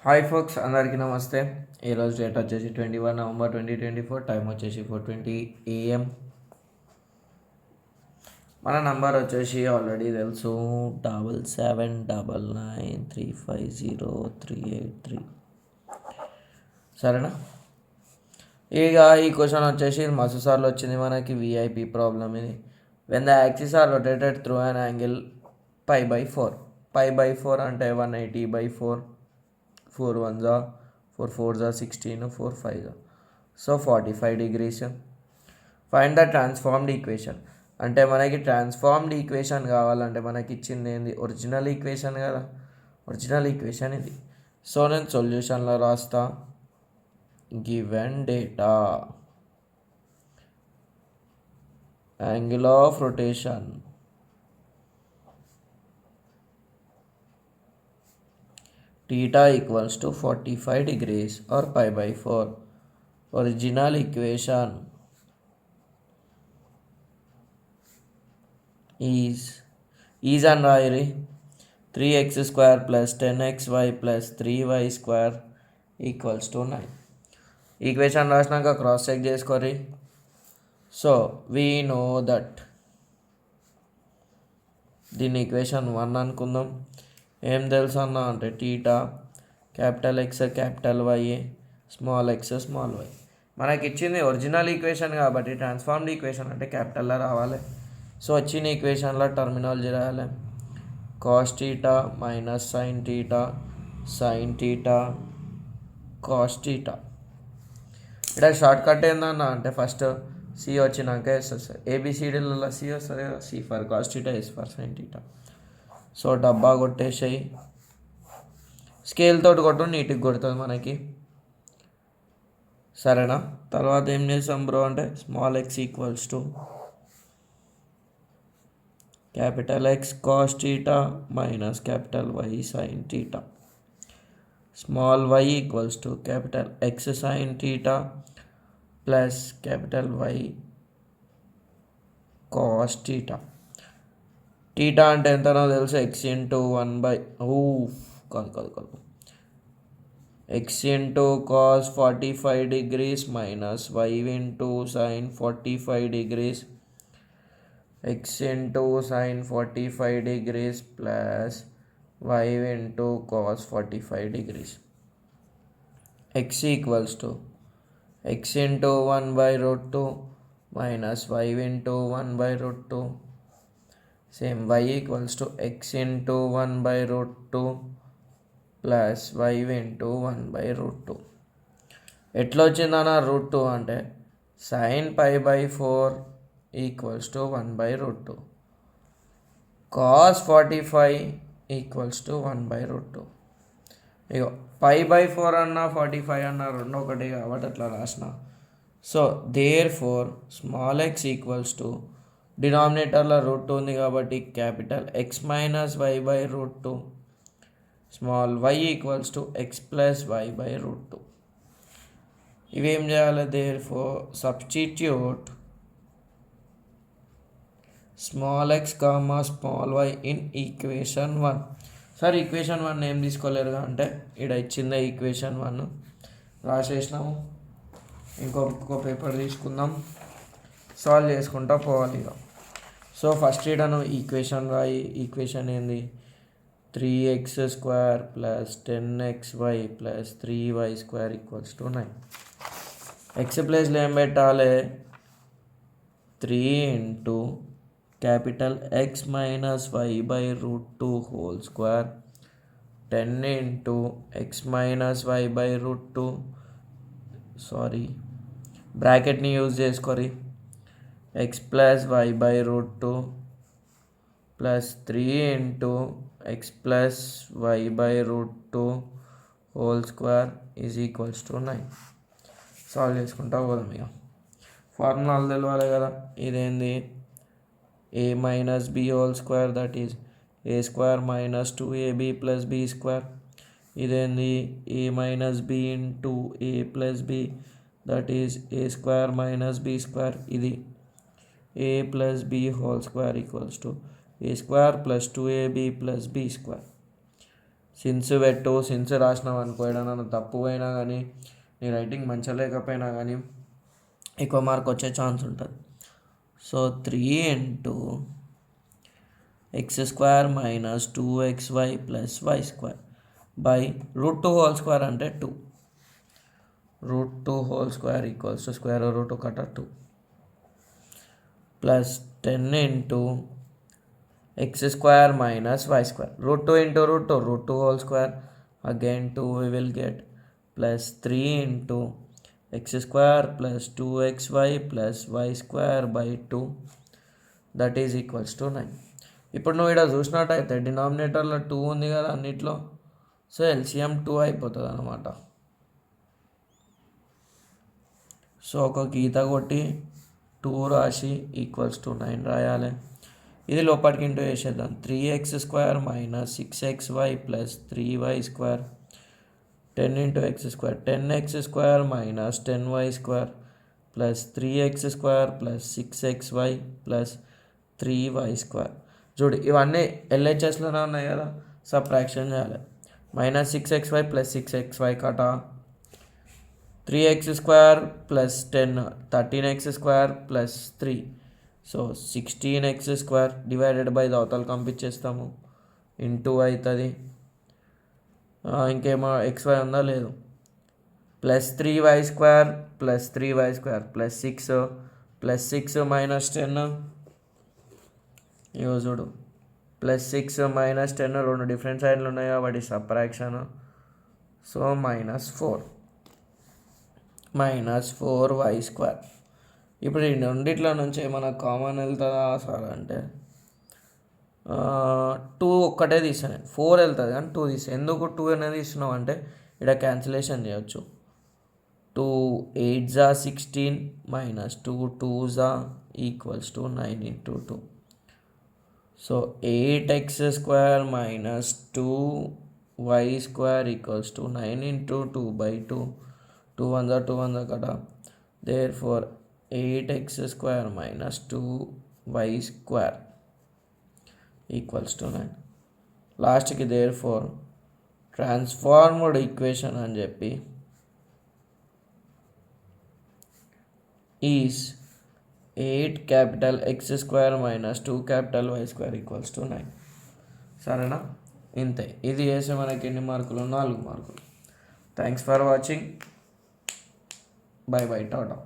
Hi folks, అందరికీ నమస్తే. ఈరోజు డేట్ వచ్చేసి 21 నవంబర్ 2024. టైం వచ్చేసి 4:20 AM. మన నంబర్ వచ్చేసి ఆల్రెడీ తెలుసు, 77799350 సరేనా? ఇక ఈ క్వశ్చన్ వచ్చేసి మస్తు సార్లు వచ్చింది మనకి. విఐపి ప్రాబ్లమ్ ఇది. When the axes are rotated through an angle π/4 అంటే 180/4. 4 1s 4 4s 16, 4 5s, so 45 degrees. Find the transformed equation అంటే మనకి ట్రాన్స్ఫార్మ్డ్ ఈక్వేషన్ కావాలంటే మనకి ఇచ్చింది ఏంది? ఒరిజినల్ ఈక్వేషన్ కదా. ఒరిజినల్ ఈక్వేషన్ ఇది. సో నేను సొల్యూషన్లో రాస్తా. Given data, angle of rotation theta equals to 45 degrees or π/4. Original equation is and రాయరి 3x square plus 10xy plus 3y square equals to 9. Equation రాసినాక cross check చేసుకోరి. So we know that దీన్ని equation 1 అనుకుందాం. ఏం తెలుసు అన్న అంటే theta capital X capital Y small x small y. మనకి ఇచ్చింది ఒరిజినల్ ఈక్వేషన్ కాబట్టి ట్రాన్స్ఫార్మ్డ్ ఈక్వేషన్ అంటే క్యాపిటల్లో రావాలి. సో వచ్చిన ఈక్వేషన్లో టర్మినాలజీ రాయాలి. Cos theta minus sine theta cos theta. ఇక్కడ షార్ట్ కట్ ఏందన్న అంటే ఫస్ట్ సి వచ్చినాక ఎస్ వస్తుంది. ఏబిసిడీలలో సి వస్తుంది కదా. C for cos theta, S for sine theta. So డబ్బా కొట్టేసాయి. స్కేల్ తోటి కొట్టు, నీట్గా కొడుతుంది మనకి. సరేనా? తర్వాత ఏం చేస్తాం బ్రో అంటే small x equals to capital X cos theta minus capital Y sine theta. Small y equals to capital X sine theta plus capital Y cos theta. Theta అంటే ఎంతనో తెలుసు, ఎక్స్ ఇంటూ 1 కాదు x into cos 45 degrees minus y into sine 45 degrees x into sine 45 degrees plus y into cos 45 degrees. X equals to x into 1/√2 minus y into 1/√2. Same y equals to x into 1/√2 plus y into 1/√2. ఎట్లా వచ్చిందన్న √2 అంటే sine π/4 equals to 1/√2. Cos 45 equals to 1/√2. ఇగో π/4 అన్న 45 అన్న రెండు ఒకటి కాబట్టి అట్లా రాసిన. So therefore small x equals to డినామినేటర్లో √2 ఉంది కాబట్టి capital X minus y/√2. Small y equals to x plus y/√2. ఇవేం చేయాలి? Therefore substitute small x comma small y in equation 1. Sir equation 1 ఏం తీసుకోలేరు అంటే ఇక్కడ ఇచ్చిందే ఈక్వేషన్ 1 రాసేసినాము. ఇంకో పేపర్ తీసుకుందాం, సాల్వ్ చేసుకుంటా పోవాలి ఇక. సో ఫస్ట్ ఈడను ఈక్వేషన్ రాయి. ఈక్వేషన్ ఏంది? 3x² plus 10xy plus 3y² equals to 9. X ప్లేస్లో ఏం పెట్టాలి? 3 into capital X minus y/√2 whole square 10 into x minus y/√2 బ్రాకెట్ని యూజ్ చేసుకోరి. X plus y/√2 plus 3 into x plus y/√2 whole square is equals to 9. Solve చేసుకుంటా పోదాం ఇక. ఫార్ములాలు తెలవాలి కదా. ఇదేంది? a minus b whole square that is a² minus 2ab plus b². ఇదేంది? a minus b into a plus b that is a² minus b². ఇది a plus b whole square equals to a² plus 2ab plus b². Since పెట్టు, since రాసినావు అనుకో, ఏడన్నా తప్పు పోయినా కానీ నీ writing మంచిగా లేకపోయినా కానీ ఎక్కువ మార్క్ వచ్చే ఛాన్స్ ఉంటుంది. So 3 into x² minus 2xy plus y² by √2² అంటే 2. √2² ఈక్వల్స్ టు స్క్వేర్ రూట్ ఒకట 2 plus 10 into x² minus y². √2 into √2 again 2 we will get plus 3 into x² plus 2xy plus y² by 2 that is equals to 9. ఇప్పుడు నువ్వు ఇక్కడ చూసినట్టయితే డినామినేటర్లో 2 ఉంది కదా అన్నిట్లో, so LCM 2 అయిపోతుంది అనమాట. సో ఒక గీత కొట్టి 2 రాసి ఈక్వల్స్ టు 9 రాయాలి. ఇది లోపలికి ఇంటూ చేసేద్దాం. 3x² minus 6xy plus 3y² 10 into x² 10x² minus 10y² plus 3x² plus 6xy plus 3y². చూడు ఇవన్నీ ఎల్హెచ్ఎస్లోనే ఉన్నాయి కదా, సబ్ట్రాక్షన్ చేయాలి. మైనస్ 6xy ప్లస్ 6xy కట 3x² plus 10 13x² plus 3, so 16x² divided by అవతల పంపించేస్తాము ఇంటూ అవుతుంది. ఇంకేమో xy ఉందా లేదు, plus 3y² plus 3y² plus 6 plus 6 minus 10 ఇగో చూడు ప్లస్ 6 మైనస్ 10 రెండు డిఫరెంట్ సైడ్లు ఉన్నాయి కాబట్టి సబ్ట్రాక్షన్. So -4y². ఇప్పుడు ఈ రెండిట్లో నుంచి ఏమైనా కామన్ వెళ్తుందా సార్ అంటే 2 ఒక్కటే తీసాను, 4 వెళ్తుంది కానీ 2 తీసాను. ఎందుకు 2 అనేది తీస్తున్నావు అంటే ఇక్కడ క్యాన్సిలేషన్ చేయొచ్చు. 2 8 16 minus 2 2 equals to 9 into 2. So 8x² minus 2y² equals to 9 into 2 by 2. 2 1 కదా, therefore 8x² minus 2y² equals to 9. లాస్ట్కి దేర్ ఫోర్ ట్రాన్స్ఫార్మ్డ్ ఈక్వేషన్ అని చెప్పి is 8X² minus 2Y² equals to 9. సరేనా, ఇంతే. ఇది చేస్తే మనకి ఎన్ని మార్కులు? 4 మార్కులు. Thanks for watching. By by, Tata.